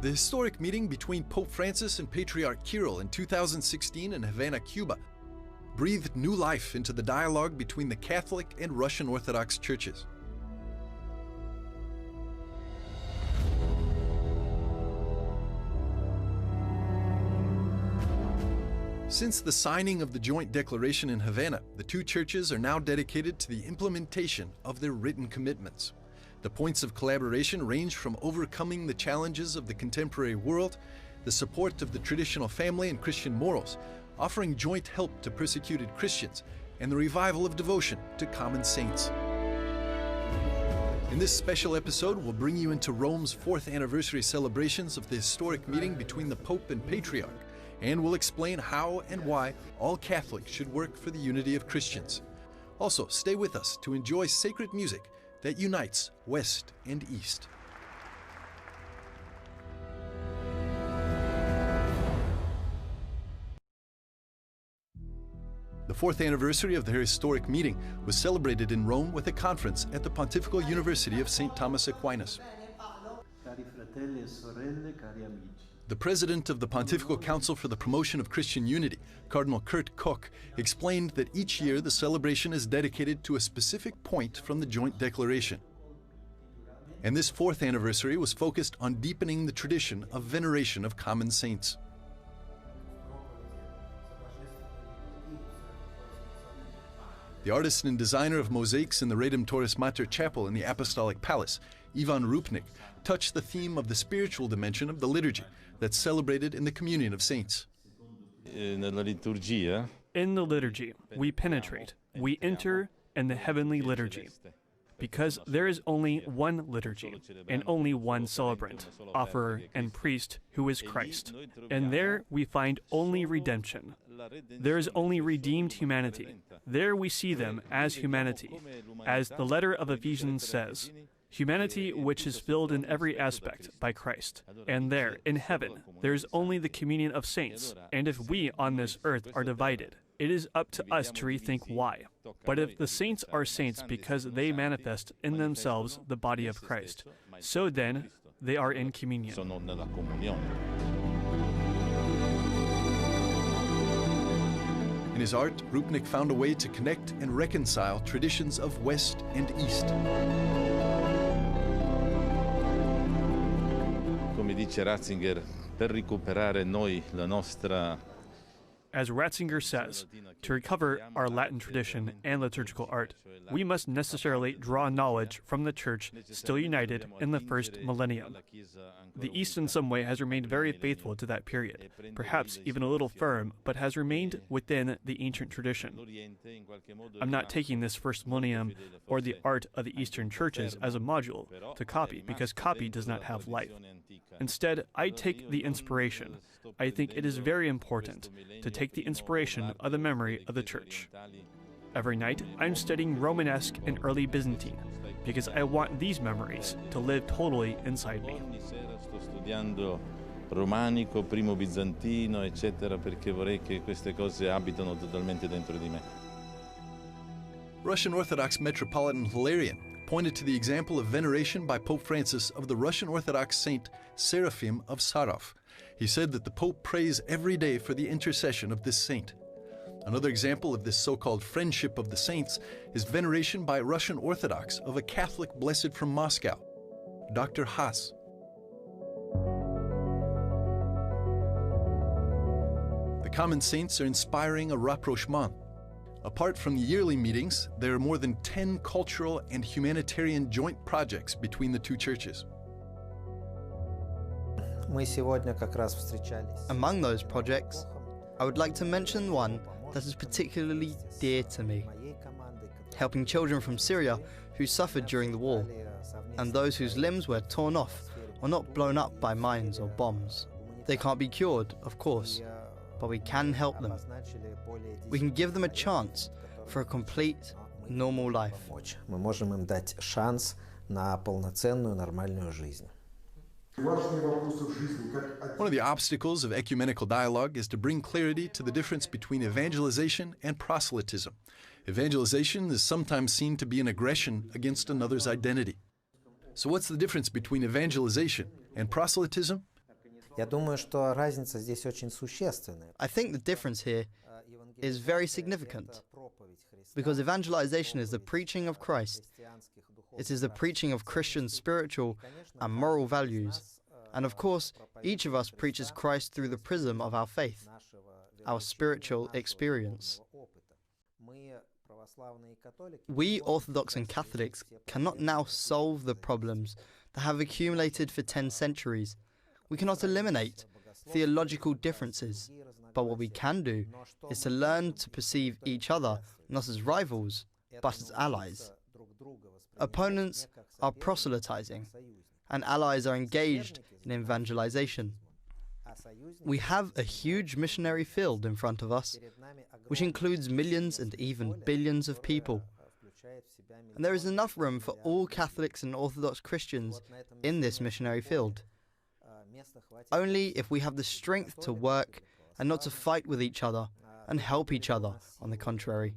The historic meeting between Pope Francis and Patriarch Kirill in 2016 in Havana, Cuba, breathed new life into the dialogue between the Catholic and Russian Orthodox churches. Since the signing of the joint declaration in Havana, the two churches are now dedicated to the implementation of their written commitments. The points of collaboration range from overcoming the challenges of the contemporary world, the support of the traditional family and Christian morals, offering joint help to persecuted Christians, and the revival of devotion to common saints. In this special episode, we'll bring you into Rome's 4th anniversary celebrations of the historic meeting between the Pope and Patriarch, and we'll explain how and why all Catholics should work for the unity of Christians. Also, stay with us to enjoy sacred music that unites West and East. The 4th anniversary of their historic meeting was celebrated in Rome with a conference at the Pontifical University of St. Thomas Aquinas. The president of the Pontifical Council for the Promotion of Christian Unity, Cardinal Kurt Koch, explained that each year the celebration is dedicated to a specific point from the joint declaration. And this 4th anniversary was focused on deepening the tradition of veneration of common saints. The artist and designer of mosaics in the Redemptoris Mater Chapel in the Apostolic Palace, Ivan Rupnik, touched the theme of the spiritual dimension of the liturgy that's celebrated in the communion of saints. In the liturgy, we penetrate, we enter in the heavenly liturgy, because there is only one liturgy and only one celebrant, offerer, and priest who is Christ. And there we find only redemption. There is only redeemed humanity. There we see them as humanity. As the letter of Ephesians says, humanity which is filled in every aspect by Christ. And there, in heaven, there is only the communion of saints. And if we on this earth are divided, it is up to us to rethink why. But if the saints are saints because they manifest in themselves the body of Christ, so then they are in communion. In his art, Rupnik found a way to connect and reconcile traditions of West and East. Come dice Ratzinger, per recuperare noi la nostra. As Ratzinger says, to recover our Latin tradition and liturgical art, we must necessarily draw knowledge from the Church still united in the first millennium. The East in some way has remained very faithful to that period, perhaps even a little firm, but has remained within the ancient tradition. I'm not taking this first millennium or the art of the Eastern churches as a module to copy, because copy does not have life. Instead, I take the inspiration. I think it is very important to take the inspiration of the memory of the Church. Every night, I'm studying Romanesque and early Byzantine, because I want these memories to live totally inside me. Romanico, primo bizantino, eccetera, perché vorrei che queste cose abitano totalmente dentro di me. Russian Orthodox Metropolitan Hilarion pointed to the example of veneration by Pope Francis of the Russian Orthodox saint Seraphim of Sarov. He said that the Pope prays every day for the intercession of this saint. Another example of this so-called friendship of the saints is veneration by Russian Orthodox of a Catholic blessed from Moscow, Dr. Haas. The common saints are inspiring a rapprochement. Apart from the yearly meetings, there are more than 10 cultural and humanitarian joint projects between the two churches. Among those projects, I would like to mention one that is particularly dear to me: helping children from Syria who suffered during the war, and those whose limbs were torn off or not blown up by mines or bombs. They can't be cured, of course, but we can help them. We can give them a chance for a complete, normal life. Мы можем им дать шанс на полноценную, нормальную жизнь. One of the obstacles of ecumenical dialogue is to bring clarity to the difference between evangelization and proselytism. Evangelization is sometimes seen to be an aggression against another's identity. So what's the difference between evangelization and proselytism? Я думаю, что разница здесь очень существенная. I think the difference here is very significant, because evangelization is the preaching of Christ. It is the preaching of Christian spiritual and moral values. And of course, each of us preaches Christ through the prism of our faith, our spiritual experience. We Orthodox and Catholics cannot now solve the problems that have accumulated for 10 centuries. We cannot eliminate theological differences, but what we can do is to learn to perceive each other not as rivals, but as allies. Opponents are proselytizing, and allies are engaged in evangelization. We have a huge missionary field in front of us, which includes millions and even billions of people. And there is enough room for all Catholics and Orthodox Christians in this missionary field. Only if we have the strength to work and not to fight with each other and help each other, on the contrary.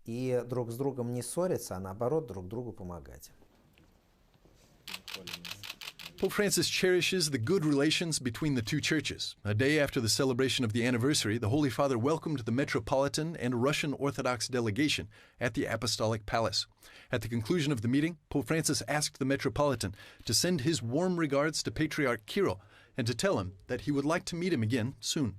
И друг с другом не ссориться, а наоборот друг другу помогать. Pope Francis cherishes the good relations between the two churches. A day after the celebration of the anniversary, the Holy Father welcomed the Metropolitan and Russian Orthodox delegation at the Apostolic Palace. At the conclusion of the meeting, Pope Francis asked the Metropolitan to send his warm regards to Patriarch Kirill and to tell him that he would like to meet him again soon.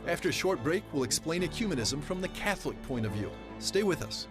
After a short break, we'll explain ecumenism from the Catholic point of view. Stay with us.